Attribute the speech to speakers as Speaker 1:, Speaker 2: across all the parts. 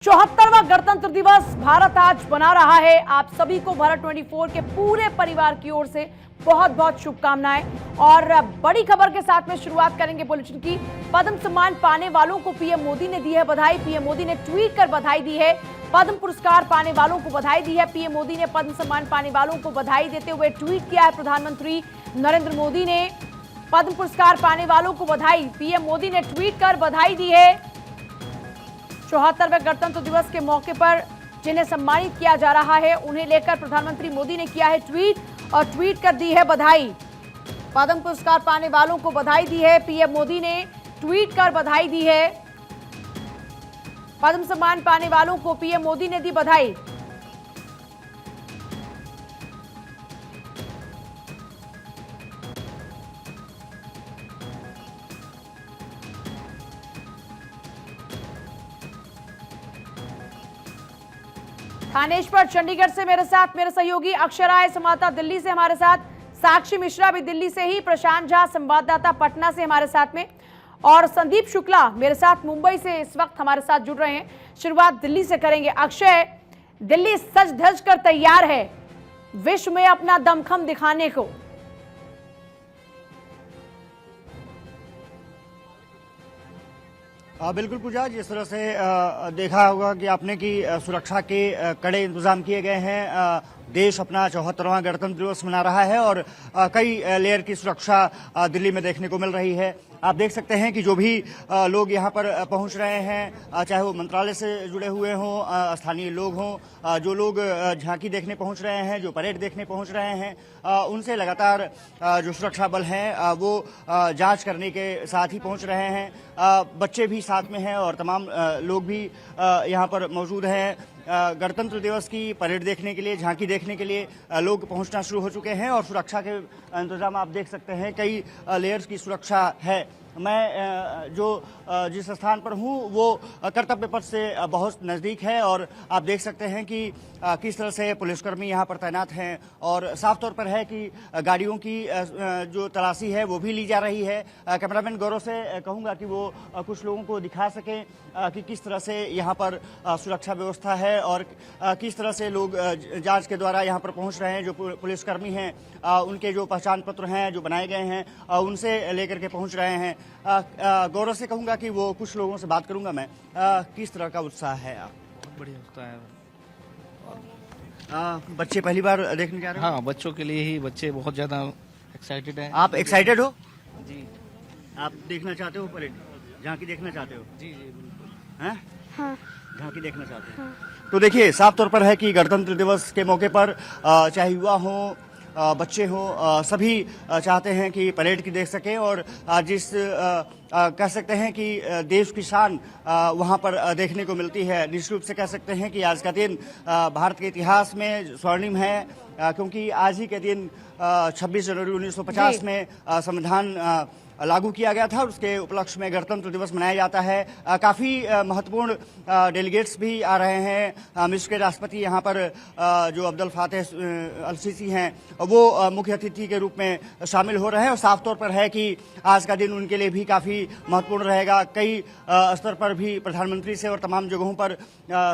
Speaker 1: 74वां गणतंत्र दिवस भारत आज मना रहा है। आप सभी को भारत 24 के पूरे परिवार की ओर से बहुत बहुत शुभकामनाएं। और बड़ी खबर के साथ में शुरुआत करेंगे बुलेटिन की। पद्म सम्मान पाने वालों को पीएम मोदी ने दी है बधाई। पीएम मोदी ने ट्वीट कर बधाई दी है। पद्म पुरस्कार पाने वालों को बधाई दी है। पीएम मोदी ने पद्म सम्मान पाने वालों को बधाई देते हुए ट्वीट किया है। प्रधानमंत्री नरेंद्र मोदी ने पद्म पुरस्कार पाने वालों को बधाई। पीएम मोदी ने ट्वीट कर बधाई दी है। 74वें गणतंत्र दिवस के मौके पर जिन्हें सम्मानित किया जा रहा है उन्हें लेकर प्रधानमंत्री मोदी ने किया है ट्वीट और ट्वीट कर दी है बधाई। पद्म पुरस्कार पाने वालों को बधाई दी है। पीएम मोदी ने ट्वीट कर बधाई दी है। पद्म सम्मान पाने वालों को पीएम मोदी ने दी बधाई। थानेश्वर चंडीगढ़ से मेरे साथ मेरे सहयोगी अक्षय राय संवाददाता दिल्ली से हमारे साथ, साक्षी मिश्रा भी दिल्ली से ही, प्रशांत झा संवाददाता पटना से हमारे साथ में, और संदीप शुक्ला मेरे साथ मुंबई से इस वक्त हमारे साथ जुड़ रहे हैं। शुरुआत दिल्ली से करेंगे। अक्षय, दिल्ली सज धज कर तैयार है विश्व में अपना दमखम दिखाने को।
Speaker 2: बिल्कुल पूजा, जिस तरह से देखा होगा कि आपने कि सुरक्षा के कड़े इंतजाम किए गए हैं। देश अपना 74वां गणतंत्र दिवस मना रहा है और कई लेयर की सुरक्षा दिल्ली में देखने को मिल रही है। आप देख सकते हैं कि जो भी लोग यहाँ पर पहुँच रहे हैं, चाहे वो मंत्रालय से जुड़े हुए हों, स्थानीय लोग हों, जो लोग झांकी देखने पहुँच रहे हैं, जो परेड देखने पहुँच रहे हैं, उनसे लगातार जो सुरक्षा बल हैं वो जांच करने के साथ ही पहुँच रहे हैं। बच्चे भी साथ में हैं और तमाम लोग भी यहाँ पर मौजूद हैं। गणतंत्र दिवस की परेड देखने के लिए, झांकी देखने के लिए लोग पहुंचना शुरू हो चुके हैं और सुरक्षा के इंतजाम आप देख सकते हैं। कई लेयर्स की सुरक्षा है। मैं जिस स्थान पर हूं वो कर्तव्य पथ से बहुत नज़दीक है और आप देख सकते हैं कि किस तरह से पुलिसकर्मी यहां पर तैनात हैं और साफ तौर पर है कि गाड़ियों की जो तलाशी है वो भी ली जा रही है। कैमरामैन गौरव से कहूंगा कि वो कुछ लोगों को दिखा सकें कि किस तरह से यहां पर सुरक्षा व्यवस्था है और किस तरह से लोग जांच के द्वारा यहां पर पहुंच रहे हैं। जो पुलिसकर्मी हैं उनके जो पहचान पत्र हैं जो बनाए गए हैं उनसे लेकर के पहुंच रहे हैं। गौरव से कहूंगा कि वो कुछ लोगों से बात करूंगा मैं। किस तरह का उत्साह है?
Speaker 3: बहुत बढ़िया उत्साह है।
Speaker 2: बच्चे पहली बार देखने जा रहे हैं?
Speaker 3: हाँ, बच्चों के लिए ही, बच्चे बहुत ज्यादा एक्साइटेड हैं।
Speaker 2: आप एक्साइटेड हो?
Speaker 3: जी।
Speaker 2: आप देखना चाहते हो परेड, झांकी देखना चाहते हो?
Speaker 3: जी जी बिल्कुल।
Speaker 2: हैं?
Speaker 4: हाँ।
Speaker 2: झांकी देखना चाहते हो?
Speaker 4: हाँ।
Speaker 2: तो देखिए, साफ तौर पर है कि गणतंत्र दिवस के मौके पर चाहे युवा हो, बच्चे हों, सभी चाहते हैं कि परेड की देख सकें और जिस कह सकते हैं कि देश की शान वहां पर देखने को मिलती है। निश्चित रूप से कह सकते हैं कि आज का दिन भारत के इतिहास में स्वर्णिम है, क्योंकि आज ही के दिन 26 जनवरी 1950 में संविधान लागू किया गया था और उसके उपलक्ष्य में गणतंत्र दिवस मनाया जाता है। काफ़ी महत्वपूर्ण डेलीगेट्स भी आ रहे हैं। मिस्र के राष्ट्रपति यहाँ पर जो अब्दुल फातेह अल सीसी हैं वो मुख्य अतिथि के रूप में शामिल हो रहे हैं और साफ तौर पर है कि आज का दिन उनके लिए भी काफ़ी महत्वपूर्ण रहेगा। कई स्तर पर भी प्रधानमंत्री से और तमाम जगहों पर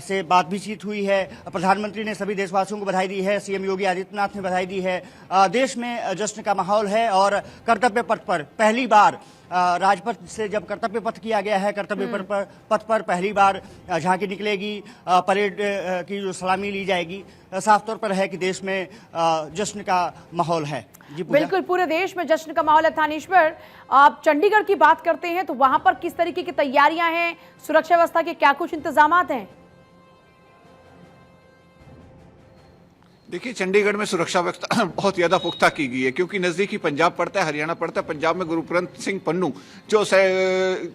Speaker 2: से बातचीत हुई है। प्रधानमंत्री ने सभी देशवासियों को बधाई दी है। सीएम योगी आदित्यनाथ ने बधाई दी है। देश में जश्न का माहौल है और कर्तव्य पथ पर पहली बार राजपथ से जब कर्तव्य पथ किया गया है, कर्तव्य पथ पर पहली बार झांकी निकलेगी, परेड की जो सलामी ली जाएगी। साफ तौर पर है कि देश में जश्न का माहौल है। जी
Speaker 1: बिल्कुल, पूरे देश में जश्न का माहौल है। थानेश्वर, आप चंडीगढ़ की बात करते हैं तो वहां पर किस तरीके की तैयारियां हैं, सुरक्षा व्यवस्था के क्या कुछ इंतजामात हैं?
Speaker 5: देखिए, चंडीगढ़ में सुरक्षा व्यवस्था बहुत ज्यादा पुख्ता की गई है, क्योंकि नजदीकी पंजाब पड़ता है, हरियाणा पड़ता है। पंजाब में गुरप्रीत सिंह पन्नू जो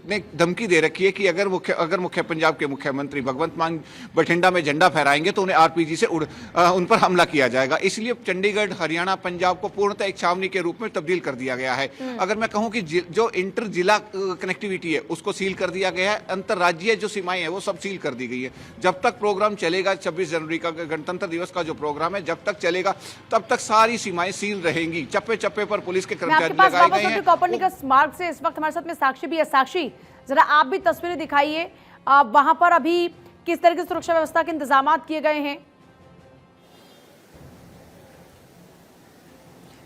Speaker 5: ने धमकी दे रखी है कि अगर मुख्य पंजाब के मुख्यमंत्री भगवंत मान बठिंडा में झंडा फहराएंगे तो उन्हें आरपीजी से उन पर हमला किया जाएगा। इसलिए चंडीगढ़, हरियाणा, पंजाब को पूर्णतः एक छावनी के रूप में तब्दील कर दिया गया है। अगर मैं कहूँ कि जो इंटर जिला कनेक्टिविटी है उसको सील कर दिया गया है। अंतर्राज्यीय जो सीमाएं हैं वो सब सील कर दी गई है। जब तक प्रोग्राम चलेगा, 26 जनवरी का गणतंत्र दिवस का जो प्रोग्राम है जब तक चलेगा तब तक सारी सीमाएं सील रहेंगी। चप्पे चप्पे पर पुलिस के कर्मचारी लगाए गए हैं।
Speaker 1: कोपर्निकस मार्ग से इस वक्त हमारे साथ में साक्षी भी है। साक्षी, जरा आप भी तस्वीरें दिखाइए, वहां पर अभी किस तरह की सुरक्षा व्यवस्था के इंतजाम किए गए हैं?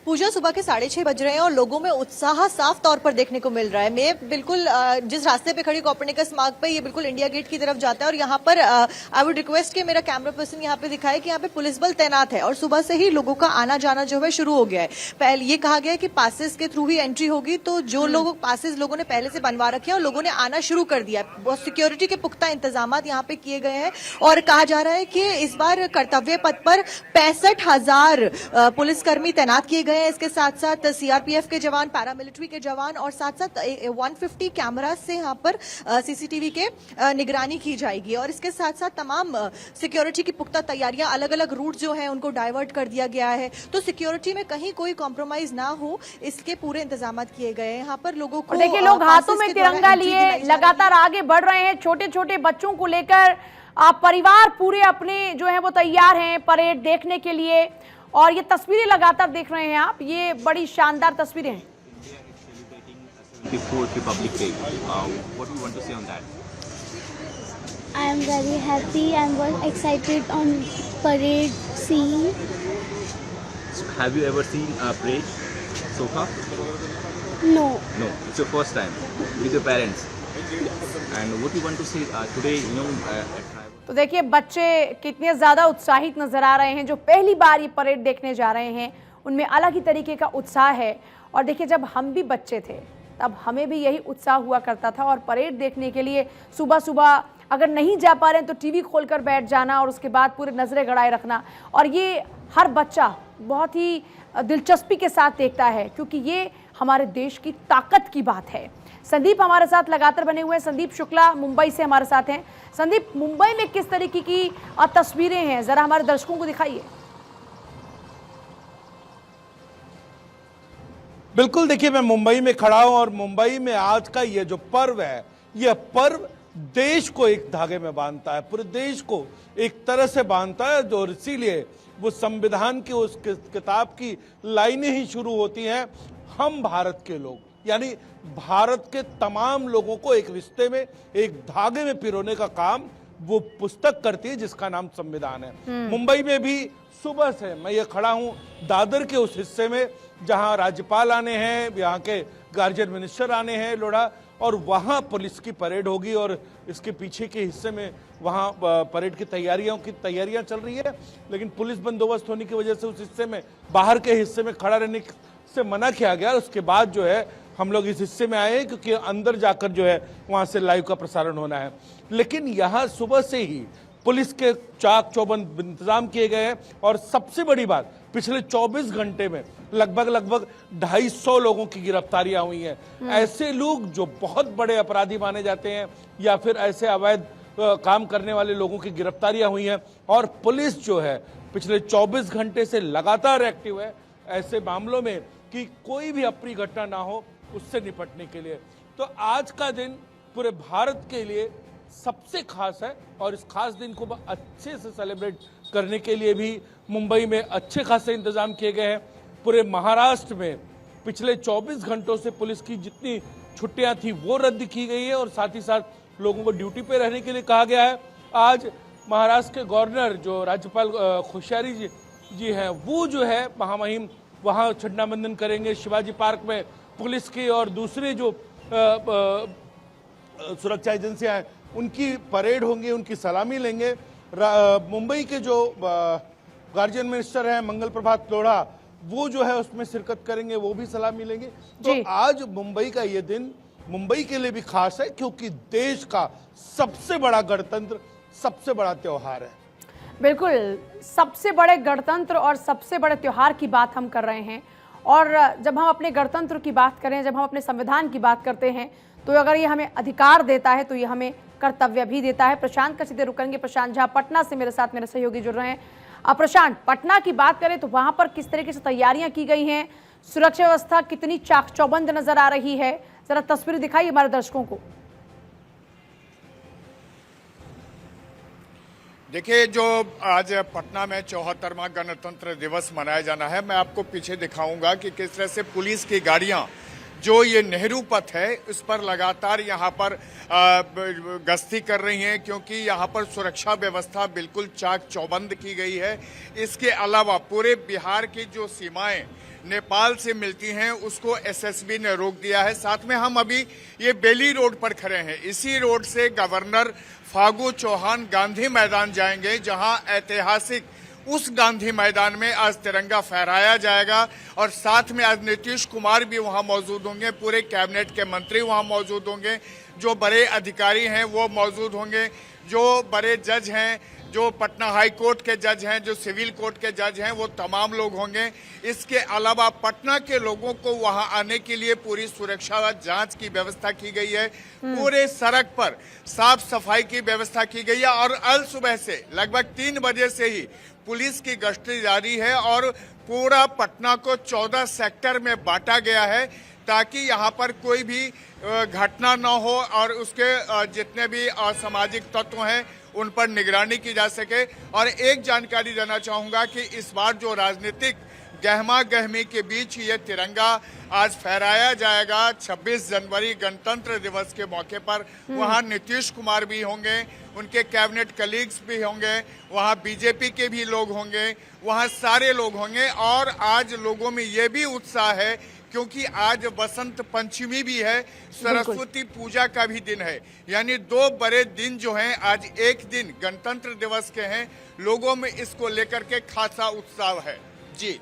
Speaker 4: पूजा, सुबह के 6:30 बज रहे हैं और लोगों में उत्साह साफ तौर पर देखने को मिल रहा है। मैं बिल्कुल जिस रास्ते पे खड़ी कोपर्निकस मार्ग पे, ये बिल्कुल इंडिया गेट की तरफ जाता है और यहाँ पर आई वुड रिक्वेस्ट कि मेरा कैमरा पर्सन यहाँ पे दिखाए कि यहाँ पे पुलिस बल तैनात है और सुबह से ही लोगों का आना जाना जो है शुरू हो गया है। पहले ये कहा गया है कि पासेस के थ्रू ही एंट्री होगी, तो जो लोग पासेस लोगों ने पहले से बनवा रखे हैं और लोगों ने आना शुरू कर दिया है। सिक्योरिटी के पुख्ता इंतजाम यहाँ पे किए गए हैं और कहा जा रहा है कि इस बार कर्तव्य पथ पर 65,000 पुलिसकर्मी तैनात किए गए हैं। इसके साथ साथ सीआरपीएफ के जवान, पैरामिलिट्री के जवान और साथ साथ 150 कैमरा से यहाँ पर सीसीटीवी के निगरानी की जाएगी और इसके साथ साथ तमाम सिक्योरिटी की पुख्ता तैयारियां, अलग अलग रूट जो है उनको डाइवर्ट कर दिया गया है, तो सिक्योरिटी में कहीं कोई कॉम्प्रोमाइज ना हो, इसके पूरे इंतजाम किए गए हैं। यहाँ पर लोगों को
Speaker 1: देखिए, लोग हाथों में तिरंगा लिए लगातार आगे बढ़ रहे हैं। छोटे छोटे बच्चों को लेकर परिवार पूरे अपने जो है वो तैयार हैं परेड देखने के लिए और ये तस्वीरें लगातार देख रहे हैं आप, ये बड़ी शानदार तस्वीरें हैं।
Speaker 6: Republic Day. What do you want to say on that?
Speaker 7: I am very happy and was excited on parade scene.
Speaker 6: Have you ever seen a parade so far?
Speaker 7: No.
Speaker 6: No, it's your first time with your parents. And what do you want to say today? At
Speaker 1: तो देखिए, बच्चे कितने ज्यादा उत्साहित नजर आ रहे हैं। जो पहली बार ये परेड देखने जा रहे हैं उनमें अलग ही तरीके का उत्साह है। और देखिए, जब हम भी बच्चे थे तब हमें भी यही उत्साह हुआ करता था और परेड देखने के लिए सुबह सुबह अगर नहीं जा पा रहे हैं तो टीवी खोलकर बैठ जाना और उसके बाद पूरे नजरें गड़ाए रखना। और ये हर बच्चा बहुत ही दिलचस्पी के साथ देखता है क्योंकि ये हमारे देश की ताकत की बात है। संदीप हमारे साथ लगातार बने हुए हैं। संदीप शुक्ला मुंबई से हमारे साथ हैं। संदीप, मुंबई में किस तरीके की तस्वीरें हैं, जरा हमारे दर्शकों को दिखाइए।
Speaker 8: बिल्कुल, देखिए, मैं मुंबई में खड़ा हूं और मुंबई में आज का ये जो पर्व है, यह पर्व देश को एक धागे में बांधता है, पूरे देश को एक तरह से बांधता है। और इसीलिए वो संविधान की उस किताब की लाइनें ही शुरू होती हैं, हम भारत के लोग, यानी भारत के तमाम लोगों को एक रिश्ते में, एक धागे में पिरोने का काम वो पुस्तक करती है जिसका नाम संविधान है। मुंबई में भी सुबह से मैं ये खड़ा हूं दादर के उस हिस्से में जहां राज्यपाल आने हैं, यहाँ के गार्जियन मिनिस्टर आने हैं लोढ़ा, और वहां पुलिस की परेड होगी और इसके पीछे के हिस्से में वहां परेड की तैयारियां चल रही है। लेकिन पुलिस बंदोबस्त होने की वजह से उस हिस्से में, बाहर के हिस्से में खड़ा रहने से मना किया गया। उसके बाद जो है हम लोग इस हिस्से में आए क्योंकि अंदर जाकर जो है वहां से लाइव का प्रसारण होना है। लेकिन यहाँ सुबह से ही पुलिस के चाक चौबंद इंतजाम किए गए हैं और सबसे बड़ी बात, पिछले 24 घंटे में लगभग 250 लोगों की गिरफ्तारियां हुई हैं। ऐसे लोग जो बहुत बड़े अपराधी माने जाते हैं या फिर ऐसे अवैध काम करने वाले लोगों की गिरफ्तारियां हुई हैं और पुलिस जो है पिछले 24 घंटे से लगातार एक्टिव है ऐसे मामलों में कि कोई भी अप्रिय घटना ना हो उससे निपटने के लिए। तो आज का दिन पूरे भारत के लिए सबसे खास है और इस खास दिन को अच्छे से सेलिब्रेट करने के लिए भी मुंबई में अच्छे खासे इंतजाम किए गए हैं। पूरे महाराष्ट्र में पिछले 24 घंटों से पुलिस की जितनी छुट्टियां थी वो रद्द की गई है और साथ ही साथ लोगों को ड्यूटी पे रहने के लिए कहा गया है। आज महाराष्ट्र के गवर्नर जो राज्यपाल कोश्यारी जी हैं, वो जो है महामहिम वहाँ झंडा बंदन करेंगे। शिवाजी पार्क में पुलिस की और दूसरे जो सुरक्षा एजेंसियां हैं उनकी परेड होंगी, उनकी सलामी लेंगे। मुंबई के जो गार्जियन मिनिस्टर हैं मंगल प्रभात लोढ़ा, वो जो है उसमें शिरकत करेंगे, वो भी सलामी लेंगे। तो आज मुंबई का ये दिन मुंबई के लिए भी खास है क्योंकि देश का सबसे बड़ा गणतंत्र, सबसे बड़ा त्योहार है।
Speaker 1: बिल्कुल, सबसे बड़े गणतंत्र और सबसे बड़े त्योहार की बात हम कर रहे हैं। और जब हम अपने गणतंत्र की बात करें, जब हम अपने संविधान की बात करते हैं, तो अगर ये हमें अधिकार देता है तो ये हमें कर्तव्य भी देता है। प्रशांत का सीधे रुकेंगे। प्रशांत झा पटना से मेरे साथ मेरे सहयोगी जुड़ रहे हैं। अब प्रशांत, पटना की बात करें तो वहां पर किस तरीके से तैयारियां की गई हैं, सुरक्षा व्यवस्था कितनी चाक चौबंद नजर आ रही है, जरा तस्वीर दिखाइए हमारे दर्शकों को।
Speaker 9: देखिए, जो आज पटना में 74वां गणतंत्र दिवस मनाया जाना है, मैं आपको पीछे दिखाऊंगा कि किस तरह से पुलिस की गाड़ियां जो ये नेहरू पथ है इस पर लगातार यहाँ पर गश्ती कर रही हैं, क्योंकि यहाँ पर सुरक्षा व्यवस्था बिल्कुल चाक चौबंद की गई है। इसके अलावा पूरे बिहार की जो सीमाएं नेपाल से मिलती हैं उसको एसएसबी ने रोक दिया है। साथ में हम अभी ये बेली रोड पर खड़े हैं। इसी रोड से गवर्नर फागू चौहान गांधी मैदान जाएंगे, जहां ऐतिहासिक उस गांधी मैदान में आज तिरंगा फहराया जाएगा। और साथ में आज नीतीश कुमार भी वहां मौजूद होंगे, पूरे कैबिनेट के मंत्री वहां मौजूद होंगे, जो बड़े अधिकारी हैं वो मौजूद होंगे, जो बड़े जज हैं, जो पटना हाई कोर्ट के जज हैं, जो सिविल कोर्ट के जज हैं, वो तमाम लोग होंगे। इसके अलावा पटना के लोगों को वहां आने के लिए पूरी सुरक्षा व जांच की व्यवस्था की गई है। पूरे सड़क पर साफ सफाई की व्यवस्था की गई है और अल सुबह से लगभग 3 बजे से ही पुलिस की गश्ती जारी है और पूरा पटना को 14 सेक्टर में बांटा गया है, ताकि यहाँ पर कोई भी घटना न हो और उसके जितने भी असामाजिक तत्व हैं उन पर निगरानी की जा सके। और एक जानकारी देना चाहूंगा कि इस बार जो राजनीतिक गहमा गहमी के बीच ये तिरंगा आज फहराया जाएगा 26 जनवरी गणतंत्र दिवस के मौके पर। वहां नीतीश कुमार भी होंगे, उनके कैबिनेट कलीग्स भी होंगे, वहां बीजेपी के भी लोग होंगे, वहां सारे लोग होंगे। और आज लोगों में ये भी उत्साह है क्योंकि आज बसंत पंचमी भी है, सरस्वती पूजा का भी दिन है, यानी 2 बड़े दिन जो हैं आज एक दिन गणतंत्र दिवस के हैं। लोगों में इसको लेकर के खासा उत्साह है। जी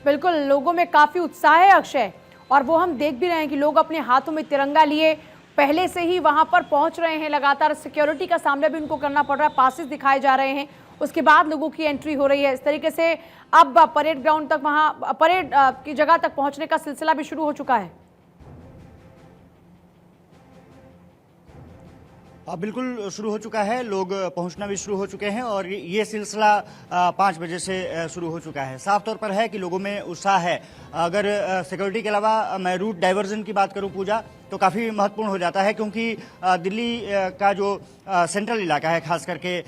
Speaker 1: बिल्कुल, लोगों में काफी उत्साह है अक्षय, और वो हम देख भी रहे हैं कि लोग अपने हाथों में तिरंगा लिए पहले से ही वहां पर पहुंच रहे हैं। लगातार सिक्योरिटी का सामना भी उनको करना पड़ रहा है, पासेस दिखाए जा रहे हैं, उसके बाद लोगों की एंट्री हो रही है। इस तरीके से अब परेड ग्राउंड तक, वहां परेड की जगह तक पहुंचने का सिलसिला भी शुरू हो चुका है।
Speaker 2: बिल्कुल शुरू हो चुका है, लोग पहुंचना भी शुरू हो चुके हैं और ये सिलसिला 5 बजे से शुरू हो चुका है। साफ तौर पर है कि लोगों में उत्साह है। अगर सिक्योरिटी के अलावा मैं रूट डाइवर्जन की बात करूं पूजा, तो काफ़ी महत्वपूर्ण हो जाता है, क्योंकि दिल्ली का जो सेंट्रल इलाका है, खास करके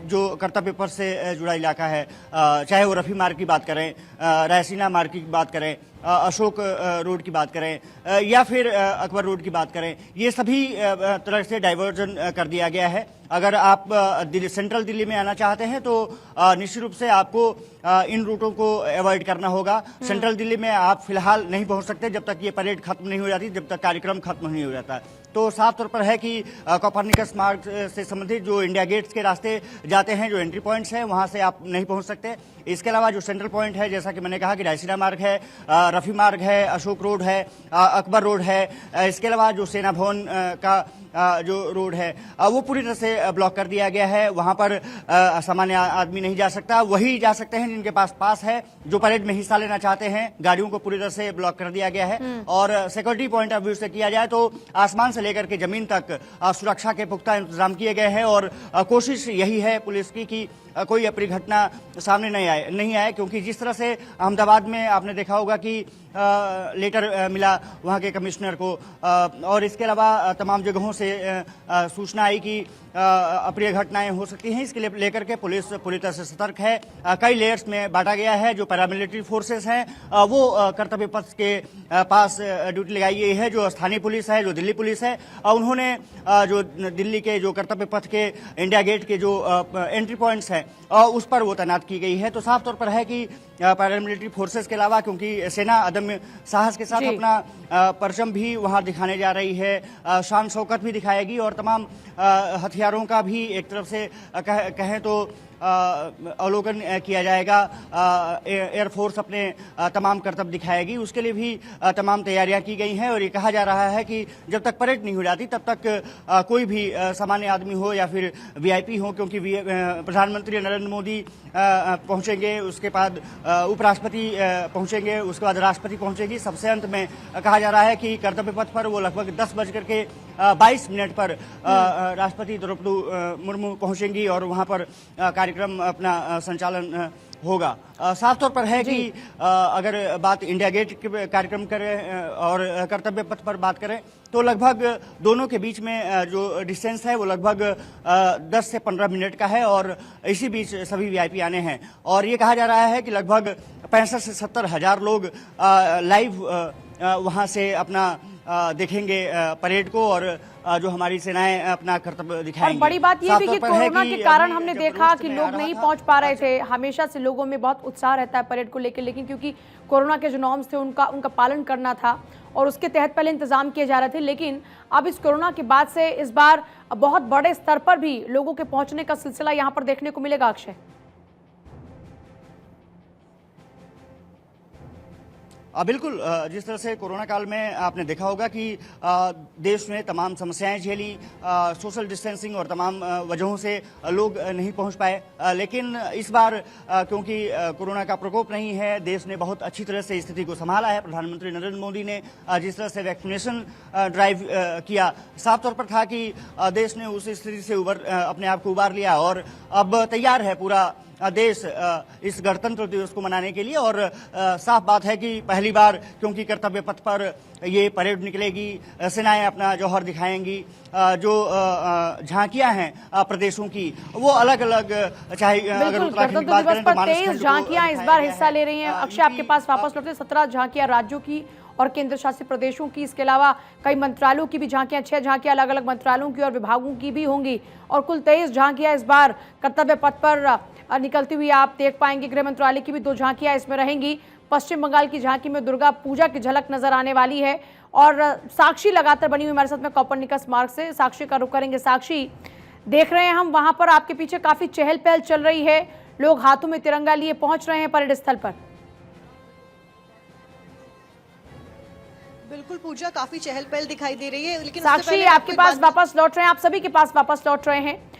Speaker 2: जो कर्तव्य पथ से जुड़ा इलाका है, चाहे वो रफ़ी मार्ग की बात करें, रायसीना मार्ग की बात करें, अशोक रोड की बात करें या फिर अकबर रोड की बात करें, ये सभी तरह से डाइवर्जन कर दिया गया है। अगर आप सेंट्रल दिल्ली में आना चाहते हैं तो निश्चित रूप से आपको इन रूटों को अवॉइड करना होगा। सेंट्रल दिल्ली में आप फिलहाल नहीं पहुंच सकते जब तक ये परेड खत्म नहीं हो जाती, जब तक कार्यक्रम खत्म नहीं हो जाता। तो साफ तौर पर है कि कोपरनिकस मार्ग से संबंधित जो इंडिया गेट्स के रास्ते जाते हैं, जो एंट्री पॉइंट्स हैं, वहां से आप नहीं पहुंच सकते। इसके अलावा जो सेंट्रल पॉइंट है, जैसा कि मैंने कहा कि रायसीना मार्ग है, रफ़ी मार्ग है, अशोक रोड है, अकबर रोड है, इसके अलावा जो सेना भवन का जो रोड है वो पूरी तरह से ब्लॉक कर दिया गया है। वहां पर सामान्य आदमी नहीं जा सकता, वही जा सकते हैं जिनके पास है, जो परेड में हिस्सा लेना चाहते हैं। गाड़ियों को पूरी तरह से ब्लॉक कर दिया गया है और सिक्योरिटी पॉइंट ऑफ व्यू से किया जाए तो आसमान से लेकर के जमीन तक सुरक्षा के पुख्ता इंतजाम किए गए हैं और कोशिश यही है पुलिस की कि कोई अप्रिय घटना सामने नहीं आए, क्योंकि जिस तरह से अहमदाबाद में आपने देखा होगा कि लेटर मिला वहां के कमिश्नर को और इसके अलावा तमाम जगहों से सूचना आई कि अप्रिय घटनाएं हो सकती हैं। इसके लिए लेकर के पुलिस पूरी तरह से सतर्क है। कई लेयर्स में बांटा गया है। जो पैरामिलिट्री फोर्सेस हैं वो कर्तव्य पथ के पास ड्यूटी लगाई गई है। जो स्थानीय पुलिस है, जो दिल्ली पुलिस है, उन्होंने जो दिल्ली के जो कर्तव्य पथ के इंडिया गेट के जो एंट्री पॉइंट्स हैं उस पर वो तैनात की गई है। तो साफ तौर पर है कि पैरामिलिट्री फोर्सेस के अलावा, क्योंकि सेना अदम्य साहस के साथ अपना परचम भी वहां दिखाने जा रही है, शान शौकत भी दिखाएगी और तमाम हथियारों का भी एक तरफ से कहें तो अवलोकन किया जाएगा। एयरफोर्स अपने तमाम करतब दिखाएगी, उसके लिए भी तमाम तैयारियां की गई हैं और ये कहा जा रहा है कि जब तक परेड नहीं हो जाती तब तक कोई भी सामान्य आदमी हो या फिर वीआईपी हो, क्योंकि प्रधानमंत्री नरेंद्र मोदी पहुंचेंगे, उसके बाद उपराष्ट्रपति पहुंचेंगे, उसके बाद राष्ट्रपति पहुंचेगी। सबसे अंत में कहा जा रहा है कि कर्तव्य पथ पर वो लगभग 10:22 पर राष्ट्रपति द्रौपदी मुर्मू पहुंचेंगी और वहां पर कार्यक्रम अपना संचालन होगा। साफ तौर पर है कि अगर बात इंडिया गेट के कार्यक्रम करें और कर्तव्य पथ पर बात करें तो लगभग दोनों के बीच में जो डिस्टेंस है वो लगभग 10 से 15 मिनट का है और इसी बीच सभी वीआईपी आने हैं और ये कहा जा रहा है कि लगभग 65 से 70 हजार लोग लाइव वहां से अपना देखेंगे परेड को और जो हमारी सेनाएं अपना कर्तव्य दिखाएंगी।
Speaker 1: और बड़ी बात यह
Speaker 2: साफ
Speaker 1: भी कि
Speaker 2: तौर पर है
Speaker 1: कोरोना
Speaker 2: कि
Speaker 1: के कारण
Speaker 2: अभी
Speaker 1: हमने
Speaker 2: जब
Speaker 1: देखा
Speaker 2: रोड
Speaker 1: कि
Speaker 2: में आ
Speaker 1: लोग
Speaker 2: रहा
Speaker 1: नहीं
Speaker 2: था,
Speaker 1: पहुंच पा रहे थे। हमेशा से लोगों में बहुत उत्साह रहता है परेड को लेकर क्योंकि कोरोना के जो नॉर्म्स थे उनका पालन करना था और उसके तहत पहले इंतजाम किए जा रहे थे। लेकिन अब इस कोरोना के बाद से इस बार बहुत बड़े स्तर पर भी लोगों के पहुंचने का सिलसिला यहाँ पर देखने को मिलेगा। अक्षय,
Speaker 2: बिल्कुल, जिस तरह से कोरोना काल में आपने देखा होगा कि देश में तमाम समस्याएं झेली, सोशल डिस्टेंसिंग और तमाम वजहों से लोग नहीं पहुंच पाए, लेकिन इस बार क्योंकि कोरोना का प्रकोप नहीं है, देश ने बहुत अच्छी तरह से स्थिति को संभाला है। प्रधानमंत्री नरेंद्र मोदी ने जिस तरह से वैक्सीनेशन ड्राइव किया, साफ तौर पर था कि देश ने उस स्थिति से अपने आप को उबार लिया और अब तैयार है पूरा देश इस गणतंत्र दिवस को मनाने के लिए। और साफ बात है कि पहली बार क्योंकि कर्तव्य पथ पर ये परेड निकलेगी, सेनाएं अपना जौहर दिखाएंगी, जो झांकियां हैं प्रदेशों की वो अलग अलग, चाहे अगर उत्तराखंड की बात करें तो
Speaker 1: 23 झांकियां इस बार हिस्सा ले रही हैं। अक्षय, आपके पास वापस लौटते 17 झांकियां राज्यों की और केंद्र शासित प्रदेशों की, इसके अलावा कई मंत्रालयों की भी झांकियां, 6 झांकियां अलग अलग मंत्रालयों की और विभागों की भी होंगी और कुल 23 झांकियां इस बार कर्तव्य पथ पर निकलती हुई आप देख पाएंगे। गृह मंत्रालय की भी 2 झांकियां इसमें रहेंगी। पश्चिम बंगाल की झांकी में दुर्गा पूजा की झलक नजर आने वाली है और साक्षी लगातार बनी हुई हमारे साथ में कोपरनिकस मार्ग से साक्षी का रुख करेंगे। साक्षी, देख रहे हैं हम वहां पर आपके पीछे काफी चहल पहल चल रही है, लोग हाथों में तिरंगा लिए पहुंच रहे हैं परेड स्थल पर।
Speaker 4: बिल्कुल पूजा, काफी चहल पहल दिखाई दे रही है। लेकिन
Speaker 1: साक्षी, आपके पास वापस लौट रहे हैं, आप सभी के पास वापस लौट रहे हैं।